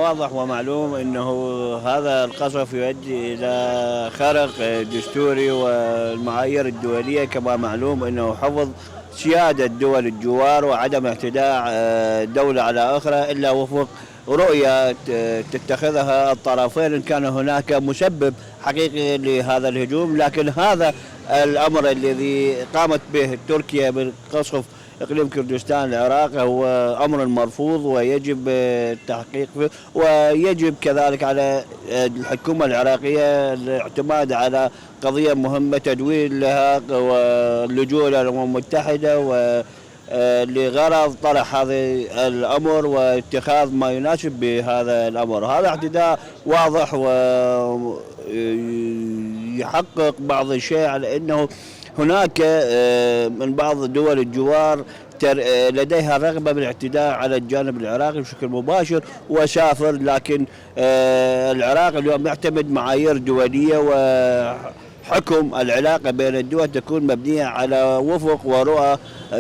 واضح ومعلوم أنه هذا القصف يؤدي إلى خرق دستوري والمعايير الدولية، كما معلوم أنه حفظ سيادة دول الجوار وعدم اعتداء دولة على أخرى إلا وفق رؤية تتخذها الطرفين إن كان هناك مسبب حقيقي لهذا الهجوم. لكن هذا الأمر الذي قامت به تركيا بالقصف إقليم كردستان العراق هو أمر مرفوض ويجب التحقيق فيه، ويجب كذلك على الحكومة العراقية الاعتماد على قضية مهمة تدوين لها واللجوء إلى الأمم المتحدة لغرض طرح هذا الأمر واتخاذ ما يناسب بهذا الأمر. هذا اعتداء واضح ويحقق بعض الشيء على أنه هناك من بعض دول الجوار لديها رغبة بالاعتداء على الجانب العراقي بشكل مباشر وسافر، لكن العراق اليوم يعتمد معايير دولية وحكم العلاقة بين الدول تكون مبنية على وفق ورؤى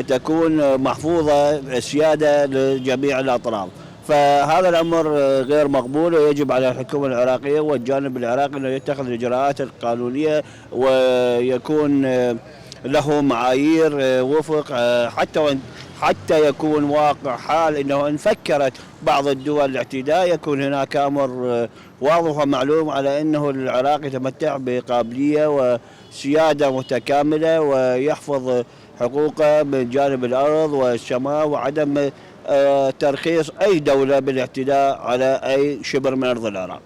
تكون محفوظة السيادة لجميع الأطراف. فهذا الأمر غير مقبول، ويجب على الحكومة العراقية والجانب العراقي أن يتخذ الإجراءات القانونية ويكون له معايير وفق حتى يكون واقع حال أنه إن فكرت بعض الدول الاعتداء يكون هناك أمر واضح ومعلوم على أنه العراق يتمتع بقابلية وسيادة متكاملة ويحفظ حقوقه من جانب الأرض والسماء، وعدم ترخيص أي دولة بالاعتداء على أي شبر من أرض العراق.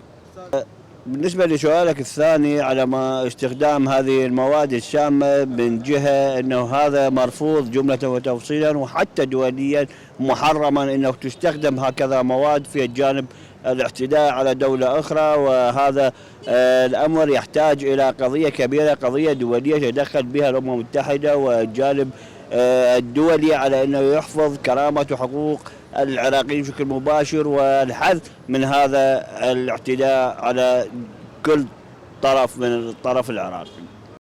بالنسبة لسؤالك الثاني على ما استخدام هذه المواد السامة، من جهة أنه هذا مرفوض جملة وتفصيلا، وحتى دوليا محرما أنه تستخدم هكذا مواد في الجانب الاعتداء على دولة أخرى. وهذا الأمر يحتاج إلى قضية كبيرة، قضية دولية تدخل بها الأمم المتحدة والجانب الدولي على أنه يحفظ كرامة وحقوق العراقيين بشكل مباشر، والحذ من هذا الاعتداء على كل طرف من الطرف العراقي.